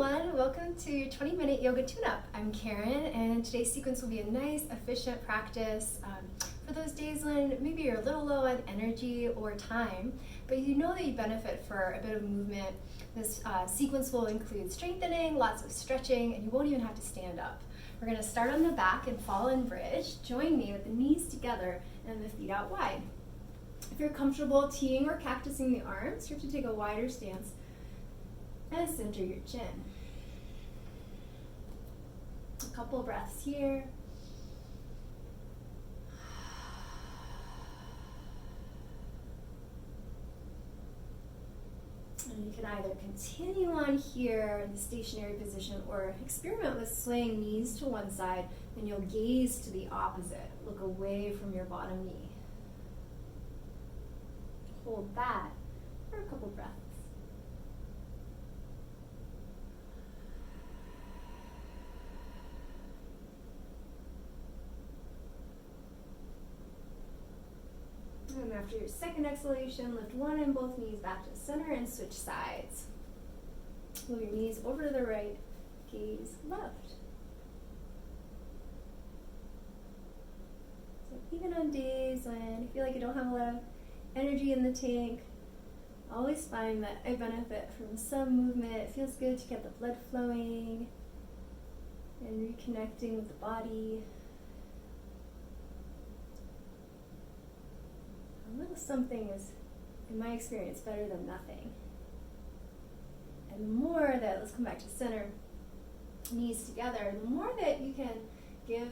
everyone, welcome to your 20-minute yoga tune-up. I'm Caryn, and today's sequence will be a nice, efficient practice for those days when maybe you're a little low on energy or time, but you know that you benefit for a bit of movement. This sequence will include strengthening, lots of stretching, and you won't even have to stand up. We're going to start on the back and fall in bridge. Join me with the knees together and the feet out wide. If you're comfortable teeing or cactusing the arms, you have to take a wider stance and center your chin. A couple breaths here. And you can either continue on here in the stationary position or experiment with swaying knees to one side, and you'll gaze to the opposite. Look away from your bottom knee. Hold that for a couple breaths. And after your second exhalation, lift one and both knees back to center and switch sides. Move your knees over to the right, gaze left. So even on days when you feel like you don't have a lot of energy in the tank, always find that I benefit from some movement. It feels good to get the blood flowing and reconnecting with the body. A little something is, in my experience, better than nothing. And the more that, let's come back to center, knees together, the more that you can give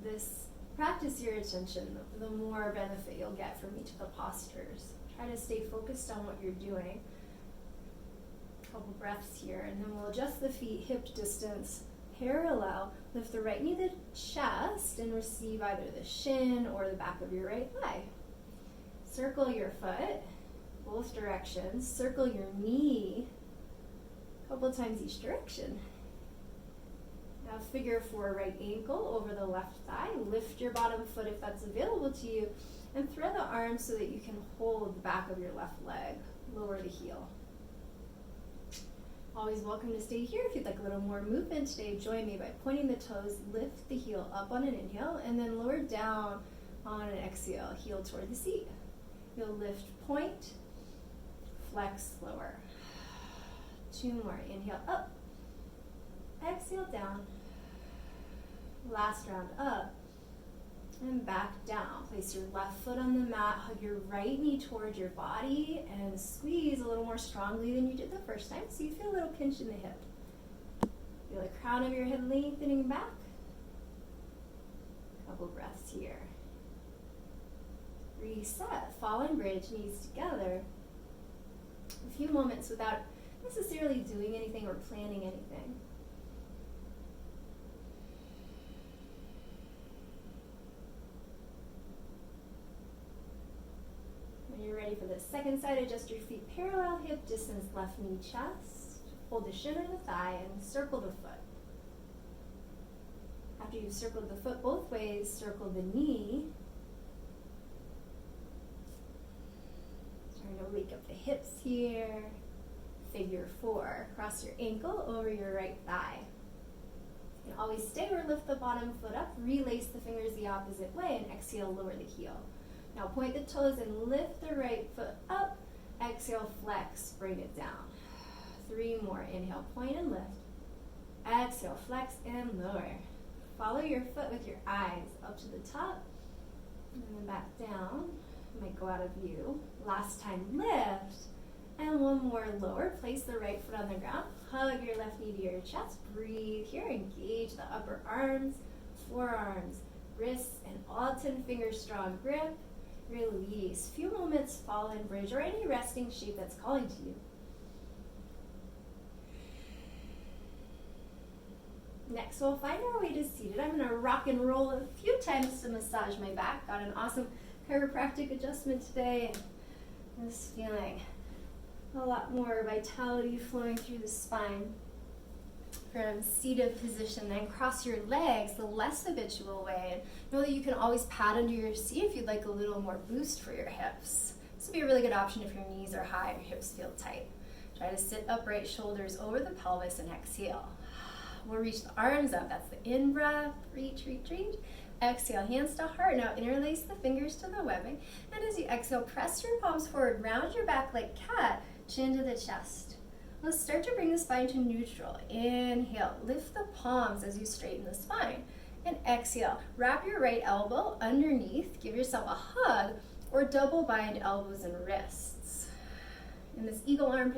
this practice your attention, the more benefit you'll get from each of the postures. Try to stay focused on what you're doing. A couple breaths here, and then we'll adjust the feet hip distance parallel. Lift the right knee to the chest and receive either the shin or the back of your right thigh. Circle your foot, both directions. Circle your knee a couple times each direction. Now figure 4 right ankle over the left thigh. Lift your bottom foot if that's available to you, and thread the arms so that you can hold the back of your left leg. Lower the heel. Always welcome to stay here. If you'd like a little more movement today, join me by pointing the toes, lift the heel up on an inhale, and then lower down on an exhale, heel toward the seat. You'll lift, point, flex, lower. 2 more. Inhale, up. Exhale, down. Last round, up. And back down. Place your left foot on the mat. Hug your right knee towards your body and squeeze a little more strongly than you did the first time, so you feel a little pinch in the hip. Feel the crown of your head lengthening back. Couple breaths here. Reset, fall in bridge, knees together. A few moments without necessarily doing anything or planning anything. When you're ready for the second side, adjust your feet parallel, hip distance, left knee, chest. Hold the shin or the thigh and circle the foot. After you've circled the foot both ways, circle the knee. Trying to wake up the hips here. Figure 4. Cross your ankle over your right thigh. You can always stay or lift the bottom foot up. Relace the fingers the opposite way and exhale, lower the heel. Now point the toes and lift the right foot up. Exhale, flex, bring it down. 3 more. Inhale, point and lift. Exhale, flex and lower. Follow your foot with your eyes up to the top and then back down. Might go out of view. Last time, lift. And 1 more, lower. Place the right foot on the ground. Hug your left knee to your chest. Breathe here. Engage the upper arms, forearms, wrists, and all 10 fingers strong grip. Release. Few moments, fall in bridge or any resting shape that's calling to you. Next, we'll find our way to seated. I'm going to rock and roll a few times to massage my back. Got an awesome chiropractic adjustment today. I'm just feeling a lot more vitality flowing through the spine. From seated position, then cross your legs the less habitual way. And know that you can always pad under your seat if you'd like a little more boost for your hips. This would be a really good option if your knees are high and your hips feel tight. Try to sit upright, shoulders over the pelvis, and exhale. We'll reach the arms up. That's the in-breath. Reach, reach, reach. Exhale, hands to heart. Now interlace the fingers to the webbing. And as you exhale, press your palms forward. Round your back like cat. Chin to the chest. Let's start to bring the spine to neutral. Inhale. Lift the palms as you straighten the spine. And exhale. Wrap your right elbow underneath. Give yourself a hug or double bind elbows and wrists. In this eagle arm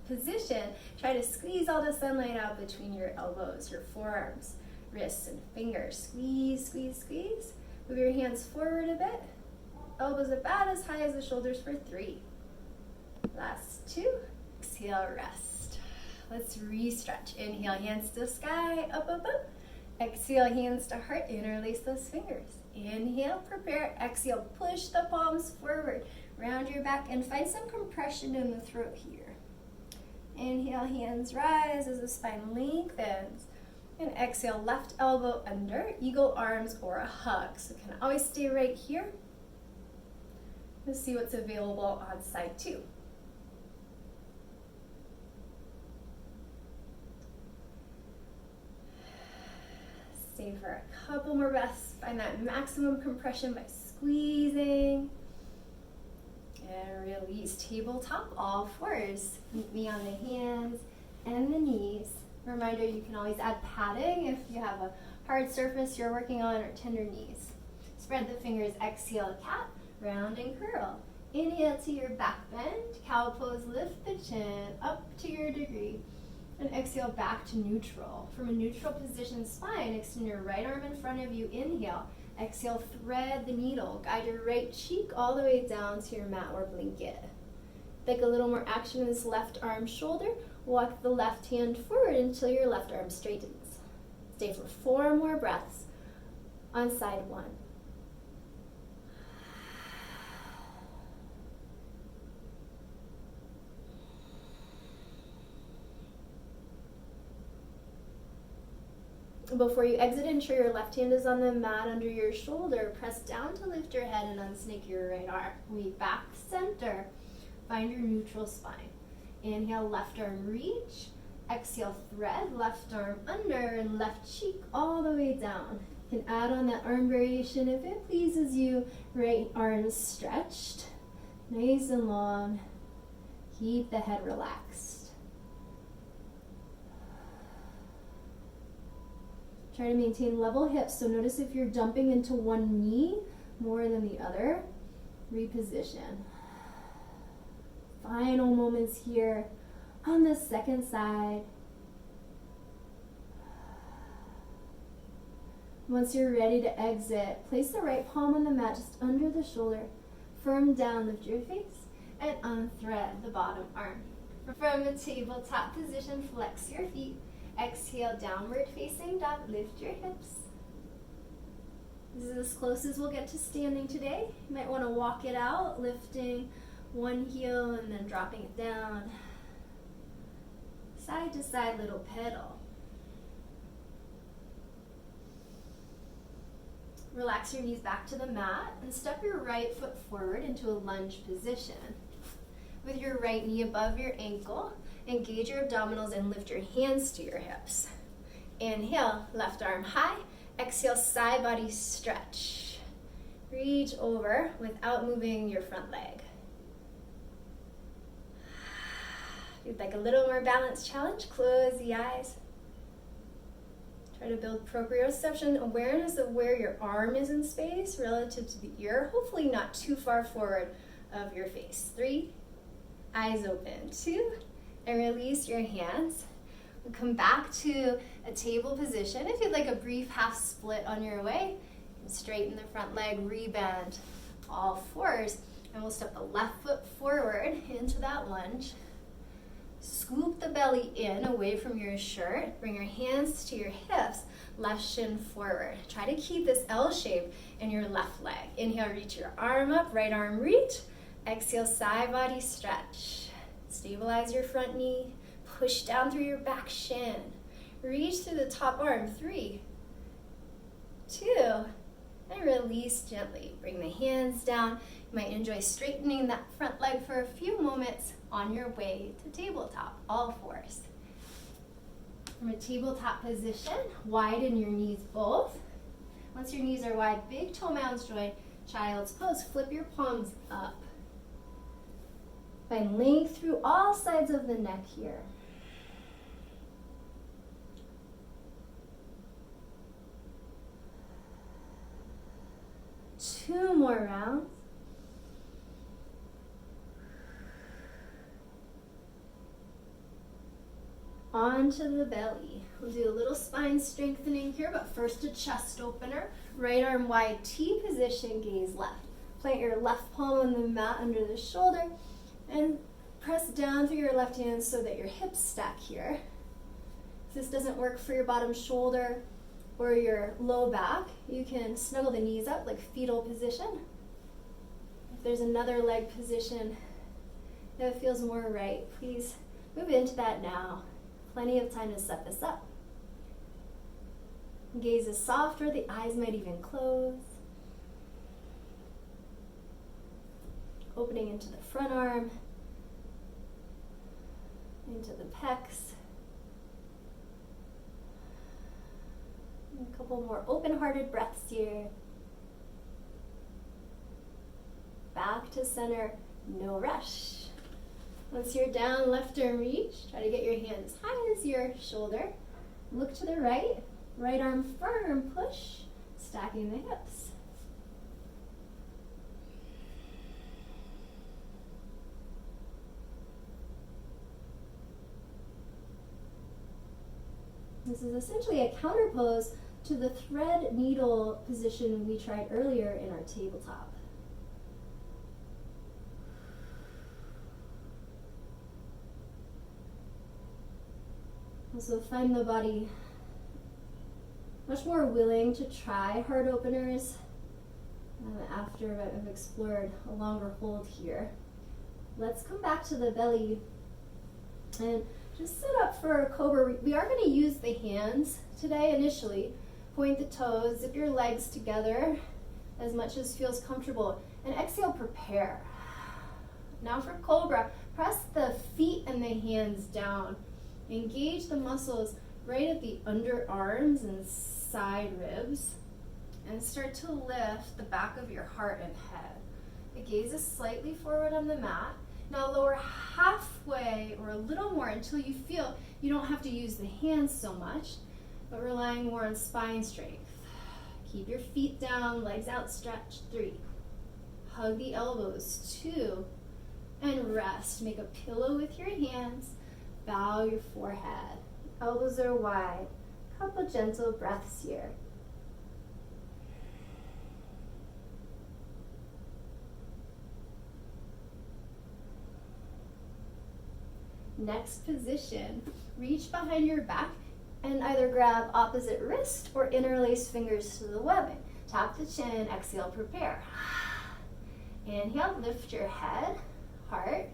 position, try to squeeze all the sunlight out between your elbows, your forearms, wrists, and fingers. Squeeze, squeeze, squeeze. Move your hands forward a bit. Elbows about as high as the shoulders for 3. Last 2. Exhale, rest. Let's re-stretch. Inhale, hands to sky, up, up, up. Exhale, hands to heart, interlace those fingers. Inhale, prepare. Exhale, push the palms forward. Round your back and find some compression in the throat here. Inhale, hands rise as the spine lengthens. And exhale, left elbow under, eagle arms or a hug. So can always stay right here. Let's see what's available on side 2. Stay for a couple more breaths. Find that maximum compression by squeezing. And release. Tabletop, all fours. Meet me on the hands and the knees. Reminder, you can always add padding if you have a hard surface you're working on or tender knees. Spread the fingers, exhale, cat, round and curl. Inhale to your back bend, cow pose, lift the chin up to your degree. And exhale back to neutral. From a neutral position spine, extend your right arm in front of you, inhale. Exhale, thread the needle. Guide your right cheek all the way down to your mat or blanket. Like a little more action in this left arm shoulder. Walk the left hand forward until your left arm straightens. Stay for 4 more breaths on side 1. Before you exit, ensure your left hand is on the mat under your shoulder. Press down to lift your head and unsnake your right arm. Weave back center. Find your neutral spine. Inhale, left arm reach. Exhale, thread, left arm under and left cheek all the way down. You can add on that arm variation if it pleases you. Right arm stretched, nice and long. Keep the head relaxed. Try to maintain level hips, so notice if you're dumping into one knee more than the other. Reposition. Final moments here on the second side. Once you're ready to exit, place the right palm on the mat just under the shoulder. Firm down, lift your face, and unthread the bottom arm. From a tabletop position, flex your feet. Exhale, downward facing dog, lift your hips. This is as close as we'll get to standing today. You might want to walk it out, lifting one heel and then dropping it down. Side to side little pedal. Relax your knees back to the mat and step your right foot forward into a lunge position. With your right knee above your ankle, engage your abdominals and lift your hands to your hips. Inhale, left arm high. Exhale, side body stretch. Reach over without moving your front leg. If you'd like a little more balance challenge, close the eyes. Try to build proprioception, awareness of where your arm is in space relative to the ear, hopefully not too far forward of your face. 3, eyes open. 2, and release your hands. We'll come back to a table position. If you'd like a brief half split on your way, straighten the front leg, rebend all fours, and we'll step the left foot forward into that lunge. Scoop the belly in away from your shirt. Bring your hands to your hips, left shin forward. Try to keep this L shape in your left leg. Inhale, reach your arm up, right arm reach. Exhale, side body stretch. Stabilize your front knee. Push down through your back shin. Reach through the top arm. 3, 2, and release gently. Bring the hands down. You might enjoy straightening that front leg for a few moments on your way to tabletop, all fours. From a tabletop position, widen your knees both. Once your knees are wide, big toe mounds join, child's pose. Flip your palms up. Find length through all sides of the neck here. Two more rounds. Onto the belly. We'll do a little spine strengthening here, but first a chest opener. Right arm wide, T position, gaze left. Plant your left palm on the mat under the shoulder and press down through your left hand so that your hips stack here. If this doesn't work for your bottom shoulder or your low back, you can snuggle the knees up like fetal position. If there's another leg position that feels more right, please move into that now. Plenty of time to set this up. Gaze is softer, the eyes might even close. Opening into the front arm, into the pecs. And a couple more open-hearted breaths here. Back to center, no rush. Once you're down, left arm reach. Try to get your hand as high as your shoulder. Look to the right. Right arm firm, push, stacking the hips. This is essentially a counter pose to the thread needle position we tried earlier in our tabletop. Also find the body much more willing to try heart openers after I've explored a longer hold here. Let's come back to the belly and just sit up for a cobra. We are going to use the hands today initially. Point the toes, zip your legs together as much as feels comfortable, and exhale, prepare. Now for cobra, press the feet and the hands down. Engage the muscles right at the underarms and side ribs, and start to lift the back of your heart and head. The gaze is slightly forward on the mat. Now lower halfway or a little more until you feel you don't have to use the hands so much, but relying more on spine strength. Keep your feet down, legs outstretched, 3. Hug the elbows, 2. And rest. Make a pillow with your hands. Bow your forehead. Elbows are wide. Couple gentle breaths here. Next position, reach behind your back and either grab opposite wrist or interlace fingers to the webbing. Tap the chin, exhale, prepare. Inhale, lift your head, heart.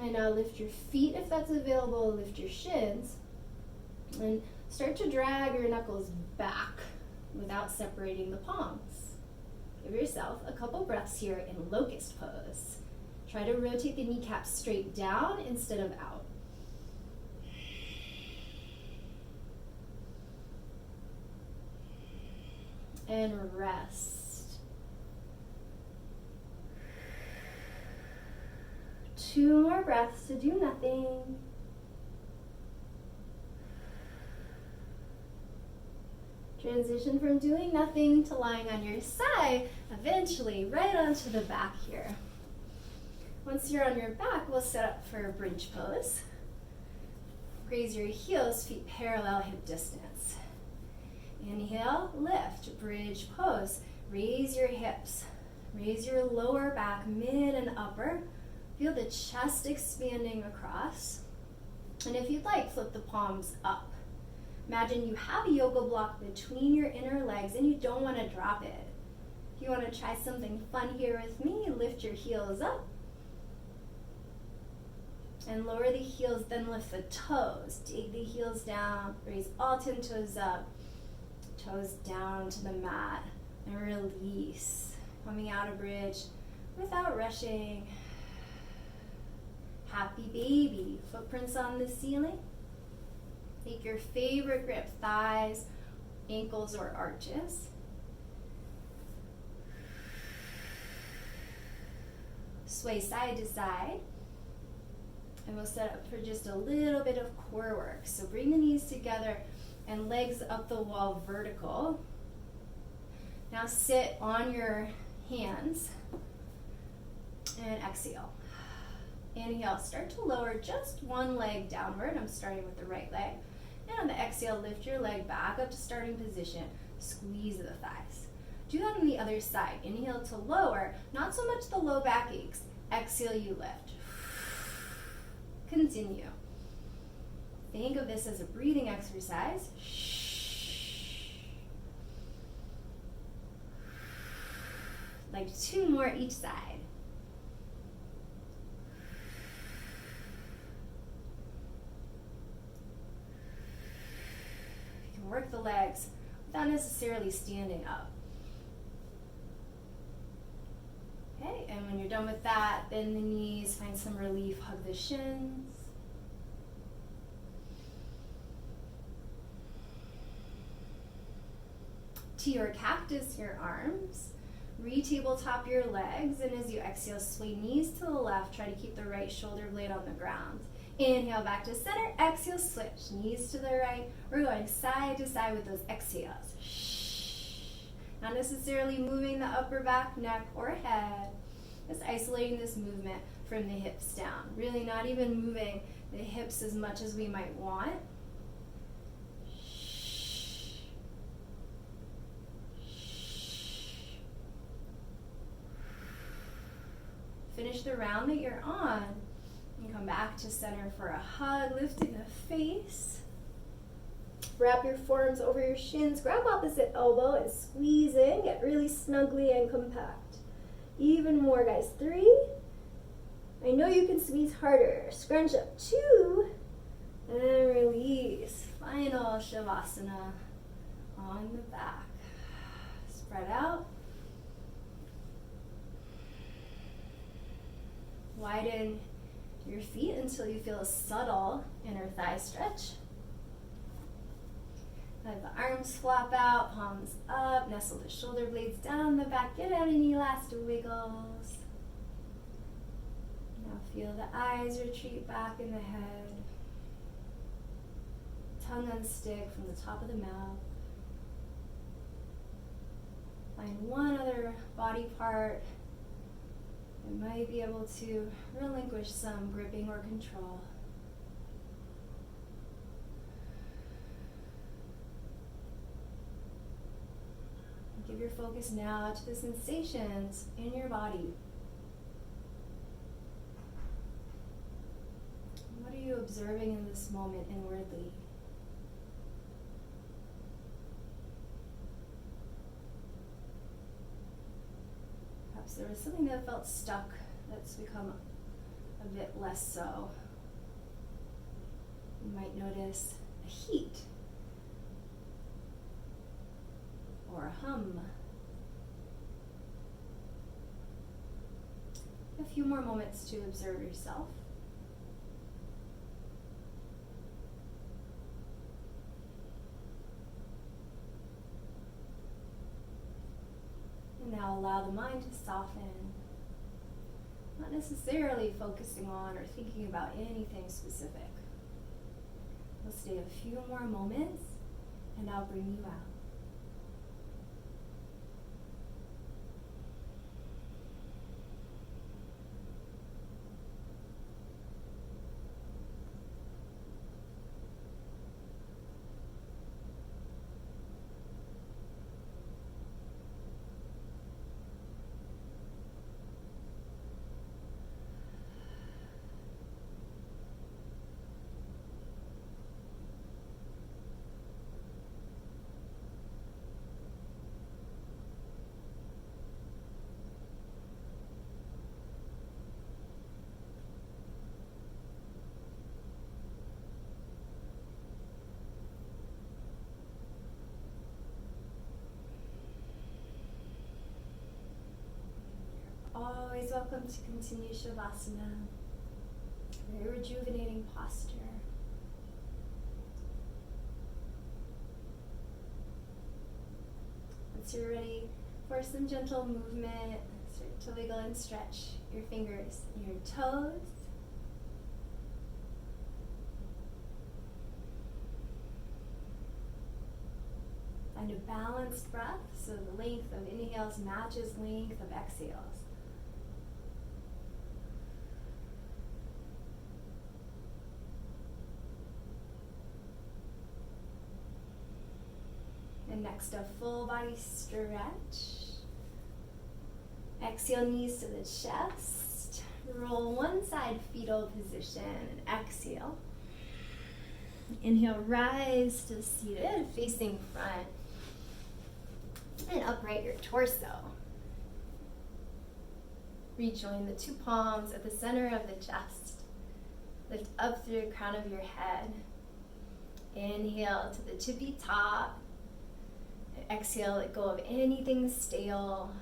And now lift your feet if that's available, lift your shins. And start to drag your knuckles back without separating the palms. Give yourself a couple breaths here in locust pose. Try to rotate the kneecaps straight down instead of out. And rest. 2 more breaths to do nothing. Transition from doing nothing to lying on your side, eventually right onto the back here. Once you're on your back, we'll set up for a bridge pose. Raise your heels, feet parallel, hip distance. Inhale, lift, bridge pose. Raise your hips. Raise your lower back, mid and upper. Feel the chest expanding across. And if you'd like, flip the palms up. Imagine you have a yoga block between your inner legs and you don't want to drop it. If you want to try something fun here with me, lift your heels up. And lower the heels, then lift the toes. Dig the heels down, raise all 10 toes up. Toes down to the mat, and release. Coming out of bridge, without rushing. Happy baby. Footprints on the ceiling. Take your favorite grip, thighs, ankles, or arches. Sway side to side. And we'll set up for just a little bit of core work. So bring the knees together and legs up the wall vertical. Now sit on your hands and exhale. Inhale, start to lower just one leg downward. I'm starting with the right leg. And on the exhale, lift your leg back up to starting position. Squeeze the thighs. Do that on the other side. Inhale to lower, not so much the low back aches. Exhale, you lift. Continue. Think of this as a breathing exercise. Like 2 more each side. You can work the legs without necessarily standing up. Okay, and when you're done with that, bend the knees, find some relief, hug the shins. To your cactus, your arms. Re-tabletop your legs, and as you exhale, sway knees to the left. Try to keep the right shoulder blade on the ground. Inhale back to center, exhale, switch. Knees to the right. We're going side to side with those exhales. Not necessarily moving the upper back, neck, or head. Just isolating this movement from the hips down. Really not even moving the hips as much as we might want. Finish the round that you're on and come back to center for a hug, lifting the face. Wrap your forearms over your shins, grab opposite elbow and squeeze in. Get really snuggly and compact. Even more, guys. 3. I know you can squeeze harder. Scrunch up. 2. And release. Final Shavasana on the back. Spread out. Widen your feet until you feel a subtle inner thigh stretch. Let the arms flop out, palms up, nestle the shoulder blades down the back, get out any last wiggles. Now feel the eyes retreat back in the head. Tongue unstick from the top of the mouth. Find one other body part that might be able to relinquish some gripping or control. Give your focus now to the sensations in your body. What are you observing in this moment inwardly? Perhaps there was something that felt stuck that's become a bit less so. You might notice a heat or a hum. A few more moments to observe yourself. And now allow the mind to soften, not necessarily focusing on or thinking about anything specific. We'll stay a few more moments and I'll bring you out. always welcome to continue Shavasana. Very rejuvenating posture. Once you're ready for some gentle movement, start to wiggle and stretch your fingers and your toes. Find a balanced breath so the length of inhales matches length of exhales. And next, a full body stretch. Exhale, knees to the chest. Roll one side, fetal position, and exhale. Inhale, rise to seated, facing front. And upright your torso. Rejoin the two palms at the center of the chest. Lift up through the crown of your head. Inhale to the tippy top. Exhale, let go of anything stale.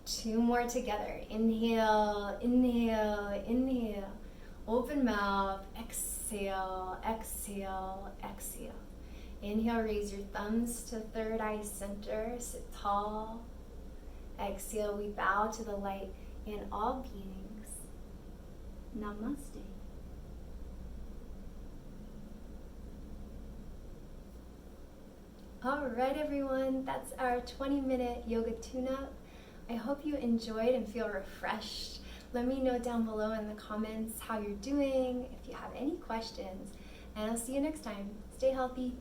Two more together. Inhale, inhale, inhale. Open mouth. Exhale, exhale, exhale. Inhale, raise your thumbs to third eye center. Sit tall. Exhale, we bow to the light in all beings. Namaste. All right, everyone, that's our 20-minute yoga tune-up. I hope you enjoyed and feel refreshed. Let me know down below in the comments how you're doing, if you have any questions, and I'll see you next time. Stay healthy.